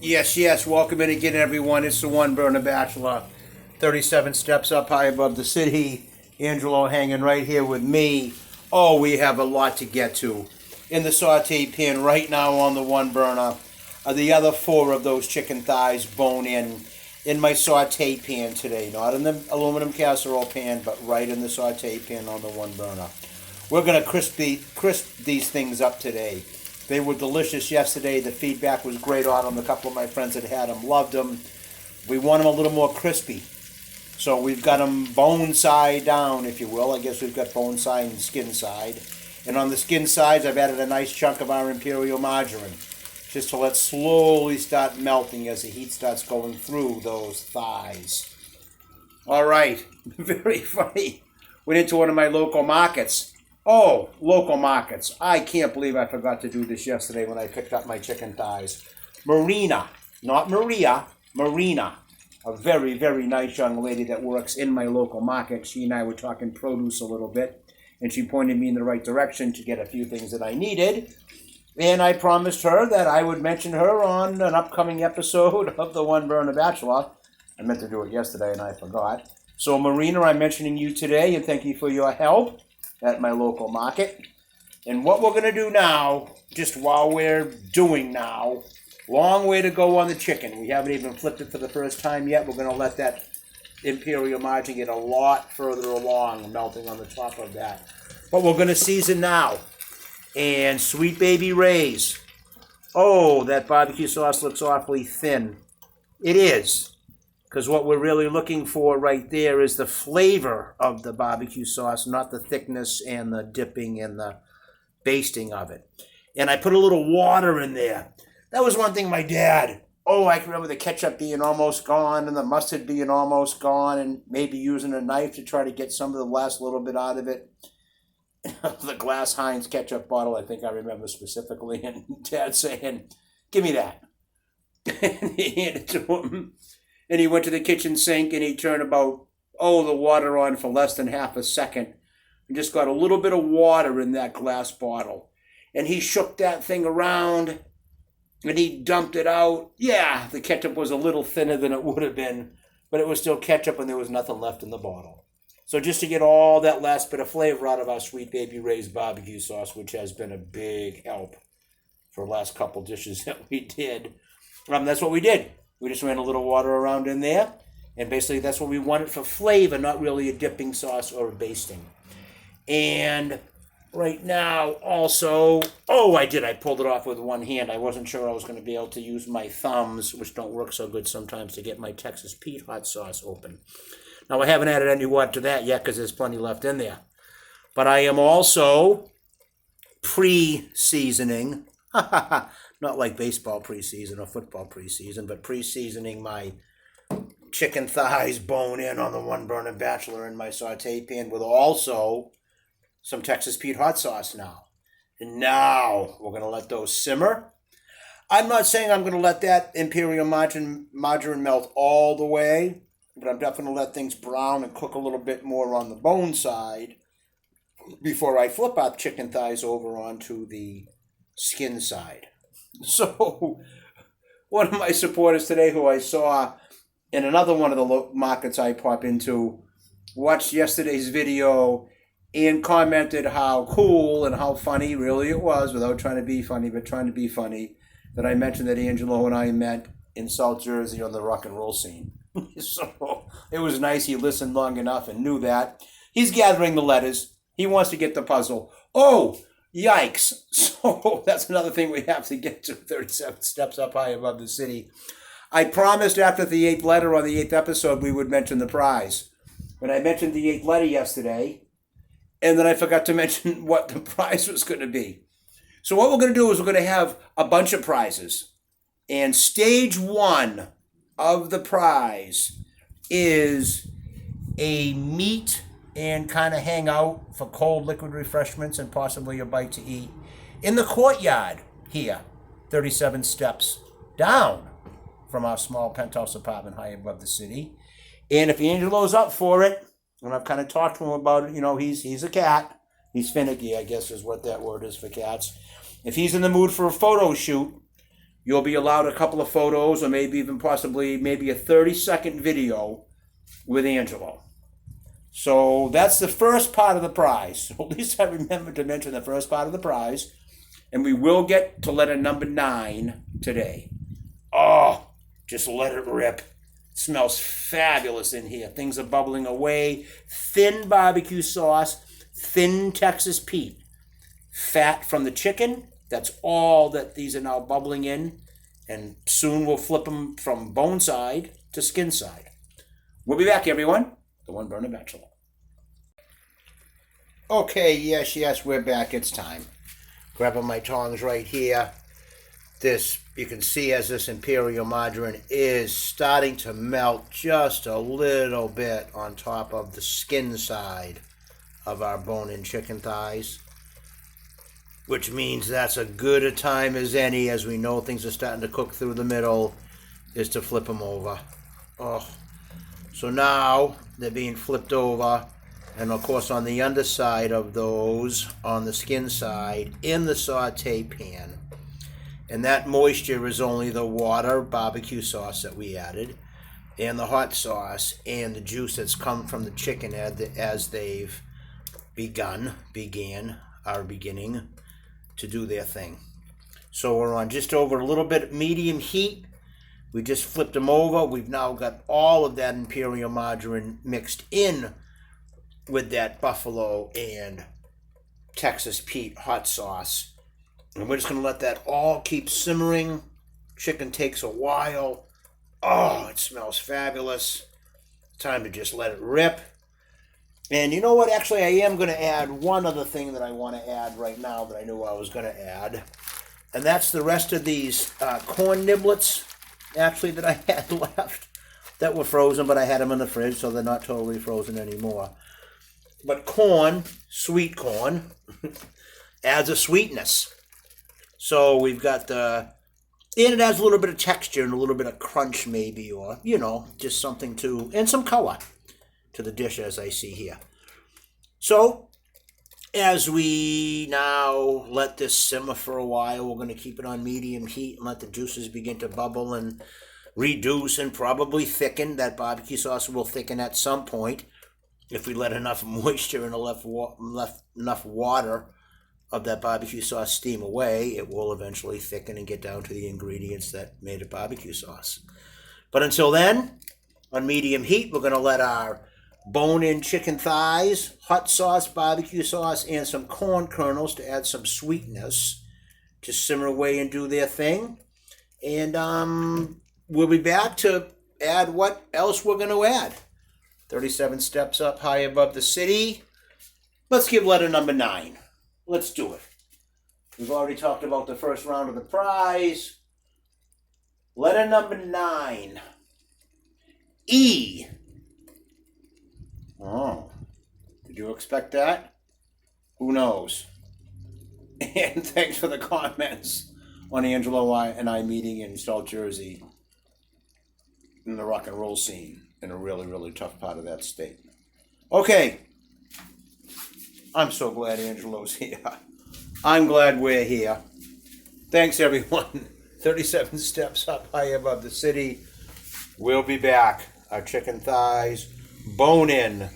Yes, yes. Welcome in again, everyone. It's the One Burner Bachelor. 37 steps up high above the city. Angelo hanging right here with me. Oh, we have a lot to get to. In the saute pan right now on the One Burner are the other four of those chicken thighs bone in my saute pan today. Not in the aluminum casserole pan, but right in the saute pan on the One Burner. We're going to crisp these things up today. They were delicious yesterday. The feedback was great on them. A couple of my friends that had them loved them. We want them a little more crispy. So we've got them bone side down, if you will. I guess we've got bone side and skin side. And on the skin sides, I've added a nice chunk of our imperial margarine, just to let slowly start melting as the heat starts going through those thighs. All right, very funny. Went into one of my local markets. Oh, local markets. I can't believe I forgot to do this yesterday when I picked up my chicken thighs. Marina, not Maria, Marina. A very, very nice young lady that works in my local market. She and I were talking produce a little bit, and she pointed me in the right direction to get a few things that I needed. And I promised her that I would mention her on an upcoming episode of the One Burner Bachelor. I meant to do it yesterday and I forgot. So Marina, I'm mentioning you today and thank you for your help at my local market. And what we're going to do now, just while we're doing now, long way to go on the chicken. We haven't even flipped it for the first time yet. We're going to let that imperial margarine get a lot further along, melting on the top of that. But we're going to season now. And Sweet Baby Ray's. Oh, that barbecue sauce looks awfully thin. It is. Because what we're really looking for right there is the flavor of the barbecue sauce, not the thickness and the dipping and the basting of it. And I put a little water in there. That was one thing my dad, I can remember the ketchup being almost gone and the mustard being almost gone and maybe using a knife to try to get some of the last little bit out of it. The glass Heinz ketchup bottle, I think I remember specifically, and Dad saying, "Give me that." And he handed it to him. And he went to the kitchen sink and he turned the water on for less than half a second and just got a little bit of water in that glass bottle. And he shook that thing around and he dumped it out. Yeah, the ketchup was a little thinner than it would have been, but it was still ketchup and there was nothing left in the bottle. So just to get all that last bit of flavor out of our Sweet Baby Ray's barbecue sauce, which has been a big help for the last couple dishes that we did, that's what we did. We just ran a little water around in there, and basically that's what we wanted for flavor, not really a dipping sauce or a basting. And right now also, I pulled it off with one hand. I wasn't sure I was going to be able to use my thumbs, which don't work so good sometimes, to get my Texas Pete hot sauce open. Now I haven't added any water to that yet because there's plenty left in there. But I am also pre-seasoning, not like baseball preseason or football preseason, but pre-seasoning my chicken thighs bone in on the One Burner Bachelor in my saute pan with also some Texas Pete hot sauce now. And now we're going to let those simmer. I'm not saying I'm going to let that imperial margarine melt all the way, but I'm definitely going to let things brown and cook a little bit more on the bone side before I flip our chicken thighs over onto the skin side. So, one of my supporters today, who I saw in another one of the markets I pop into, watched yesterday's video and commented how cool and how funny really it was, without trying to be funny, but trying to be funny, that I mentioned that Angelo and I met in South Jersey on the rock and roll scene. So, it was nice. He listened long enough and knew that. He's gathering the letters. He wants to get the puzzle. Oh, yikes. So that's another thing we have to get to, 37 steps up high above the city. I promised after the 8th letter on the 8th episode we would mention the prize. When I mentioned the 8th letter yesterday, and then I forgot to mention what the prize was going to be. So what we're going to do is we're going to have a bunch of prizes. And stage 1 of the prize is a meat and kind of hang out for cold liquid refreshments and possibly a bite to eat in the courtyard here, 37 steps down from our small penthouse apartment high above the city. And if Angelo's up for it, and I've kind of talked to him about it, he's a cat. He's finicky, I guess is what that word is for cats. If he's in the mood for a photo shoot, you'll be allowed a couple of photos, or maybe even possibly maybe a 30-second video with Angelo. So that's the first part of the prize. So at least I remember to mention the first part of the prize. And we will get to letter number 9 today. Oh, just let it rip. It smells fabulous in here. Things are bubbling away. Thin barbecue sauce, thin Texas Pete. Fat from the chicken. That's all that these are now bubbling in. And soon we'll flip them from bone side to skin side. We'll be back, everyone. The One Burner Bachelor. Okay, yes, we're back. It's time. Grabbing my tongs right here. This, you can see as this imperial margarine is starting to melt just a little bit on top of the skin side of our bone-in chicken thighs, which means that's as good a time as any, as we know things are starting to cook through the middle, is to flip them over. Oh, so now they're being flipped over, and of course on the underside of those, on the skin side, in the saute pan. And that moisture is only the water barbecue sauce that we added, and the hot sauce, and the juice that's come from the chicken as they've beginning to do their thing. So we're on just over a little bit medium heat. We just flipped them over. We've now got all of that imperial margarine mixed in with that buffalo and Texas Pete hot sauce. And we're just going to let that all keep simmering. Chicken takes a while. Oh, it smells fabulous. Time to just let it rip. And you know what? Actually, I am going to add one other thing that I want to add right now that I knew I was going to add. And that's the rest of these corn niblets, actually, that I had left that were frozen, but I had them in the fridge, so they're not totally frozen anymore. But corn, sweet corn, adds a sweetness. So we've got and it adds a little bit of texture and a little bit of crunch maybe, or, just something and some color to the dish as I see here. So as we now let this simmer for a while, we're going to keep it on medium heat and let the juices begin to bubble and reduce and probably thicken. That barbecue sauce will thicken at some point. If we let enough moisture and enough water of that barbecue sauce steam away, it will eventually thicken and get down to the ingredients that made it barbecue sauce. But until then, on medium heat, we're going to let our bone-in chicken thighs, hot sauce, barbecue sauce, and some corn kernels to add some sweetness to simmer away and do their thing. And we'll be back to add what else we're going to add. 37 steps up high above the city. Let's give letter number 9. Let's do it. We've already talked about the first round of the prize. Letter number 9. E. Oh, did you expect that? Who knows? And thanks for the comments on Angelo and I meeting in South Jersey in the rock and roll scene in a really, really tough part of that state. Okay. I'm so glad Angelo's here. I'm glad we're here. Thanks, everyone. 37 steps up high above the city. We'll be back. Our chicken thighs, bone-in,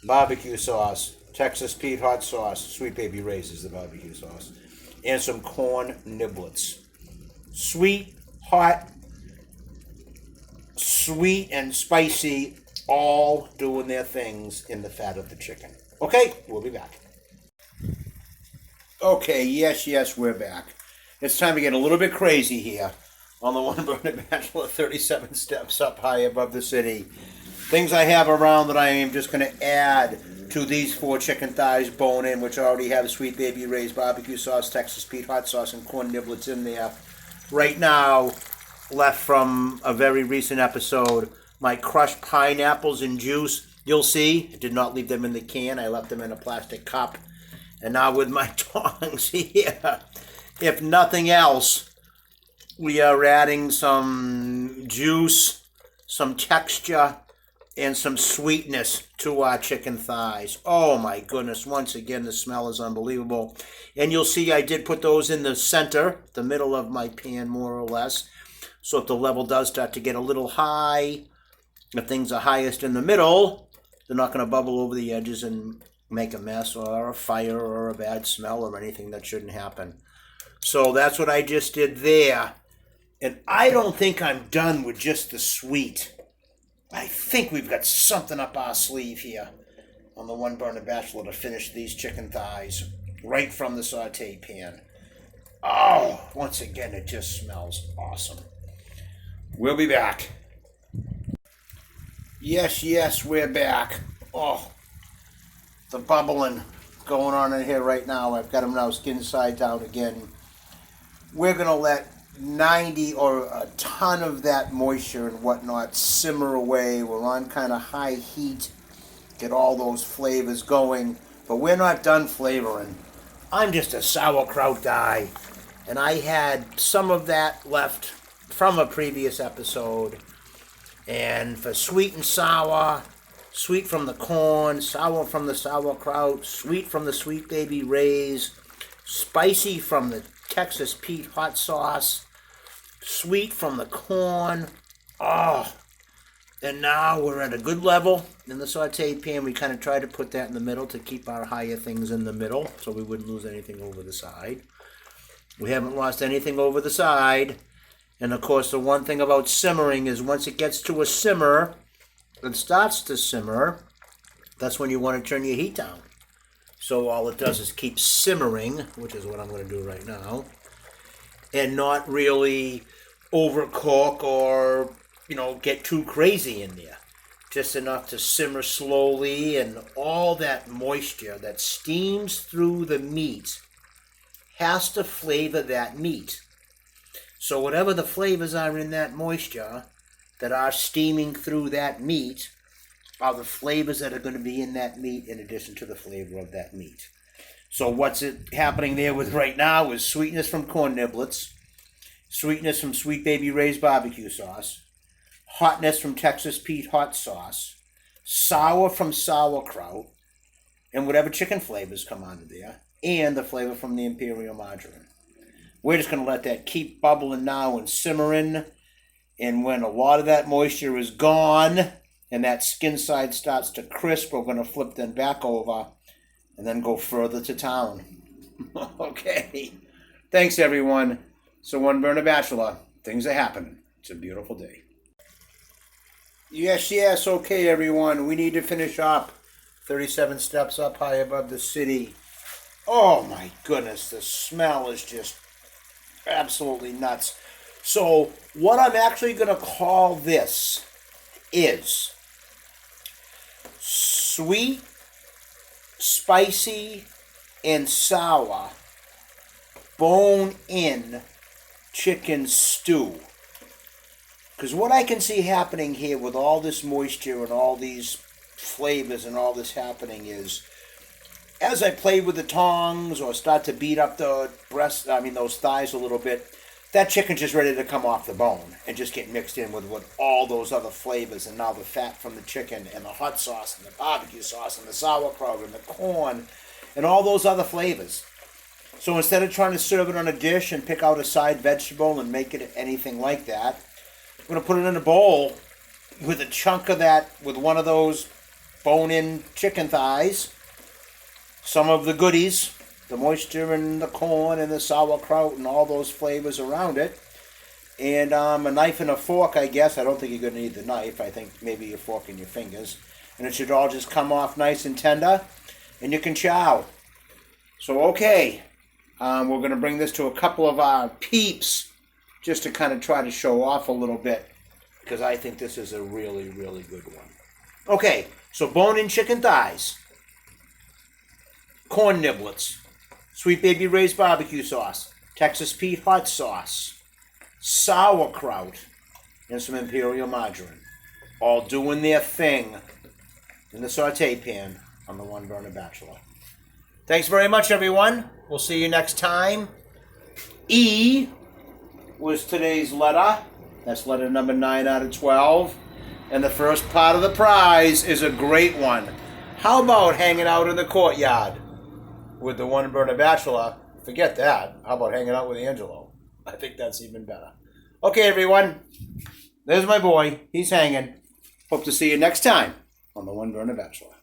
barbecue sauce, Texas Pete hot sauce, Sweet Baby Ray's is the barbecue sauce, and some corn niblets. Sweet, hot, sweet and spicy, all doing their things in the fat of the chicken. Okay, we'll be back. Okay, yes, we're back. It's time to get a little bit crazy here on the One Burner Bachelor, 37 steps up high above the city. Things I have around that I am just going to add to these 4 chicken thighs bone-in, which already have Sweet Baby Ray's barbecue sauce, Texas Pete hot sauce, and corn niblets in there. Right now, left from a very recent episode, my crushed pineapples in juice. You'll see, I did not leave them in the can. I left them in a plastic cup. And now with my tongs here, if nothing else, we are adding some juice, some texture, and some sweetness to our chicken thighs. Oh my goodness, once again, the smell is unbelievable. And you'll see I did put those in the center, the middle of my pan, more or less. So if the level does start to get a little high, if things are highest in the middle, they're not going to bubble over the edges and make a mess or a fire or a bad smell or anything that shouldn't happen. So that's what I just did there. And I don't think I'm done with just the sweet. I think we've got something up our sleeve here on the One Burner Bachelor to finish these chicken thighs right from the saute pan. Oh, once again, it just smells awesome. We'll be back. Yes, we're back. Oh, the bubbling going on in here right now. I've got them now skin side down again. We're going to let 90 or a ton of that moisture and whatnot simmer away. We're on kind of high heat, get all those flavors going, but we're not done flavoring. I'm just a sauerkraut guy, and I had some of that left from a previous episode. And for sweet and sour, sweet from the corn, sour from the sauerkraut, sweet from the Sweet Baby Ray's, spicy from the Texas Pete hot sauce, sweet from the corn. Oh, and now we're at a good level in the saute pan. We kind of try to put that in the middle to keep our higher things in the middle so we wouldn't lose anything over the side. We haven't lost anything over the side. And of course, the one thing about simmering is once it gets to a simmer and starts to simmer, that's when you want to turn your heat down. So all it does is keep simmering, which is what I'm going to do right now, and not really overcook or, get too crazy in there. Just enough to simmer slowly, and all that moisture that steams through the meat has to flavor that meat. So whatever the flavors are in that moisture that are steaming through that meat are the flavors that are going to be in that meat in addition to the flavor of that meat. So what's it happening there with right now is sweetness from corn niblets, sweetness from Sweet Baby Ray's barbecue sauce, hotness from Texas Pete hot sauce, sour from sauerkraut, and whatever chicken flavors come onto there, and the flavor from the imperial margarine. We're just going to let that keep bubbling now and simmering. And when a lot of that moisture is gone and that skin side starts to crisp, we're going to flip them back over and then go further to town. Okay. Thanks, everyone. So One Burner Bachelor, things are happening. It's a beautiful day. Yes. Okay, everyone. We need to finish up 37 steps up high above the city. Oh, my goodness. The smell is just absolutely nuts. So what I'm actually going to call this is sweet, spicy, and sour bone-in chicken stew. Because what I can see happening here with all this moisture and all these flavors and all this happening is, as I play with the tongs or start to beat up the those thighs a little bit, that chicken's just ready to come off the bone and just get mixed in with all those other flavors, and now the fat from the chicken and the hot sauce and the barbecue sauce and the sauerkraut and the corn and all those other flavors. So instead of trying to serve it on a dish and pick out a side vegetable and make it anything like that, I'm going to put it in a bowl with a chunk of that, with one of those bone-in chicken thighs, some of the goodies, the moisture and the corn and the sauerkraut and all those flavors around it, and a knife and a fork, I guess. I don't think you're going to need the knife. I think maybe a fork in your fingers. And it should all just come off nice and tender, and you can chow. So, okay, we're going to bring this to a couple of our peeps just to kind of try to show off a little bit, because I think this is a really, really good one. Okay, so bone-in chicken thighs, corn niblets, Sweet Baby Ray's barbecue sauce, Texas Pete hot sauce, sauerkraut, and some imperial margarine, all doing their thing in the saute pan on the One Burner Bachelor. Thanks very much, everyone. We'll see you next time. E was today's letter. That's letter number 9 out of 12. And the first part of the prize is a great one. How about hanging out in the courtyard with the one burner bachelor? Forget that. How about hanging out with Angelo? I think that's even better. Okay, everyone. There's my boy. He's hanging. Hope to see you next time on the One Burner Bachelor.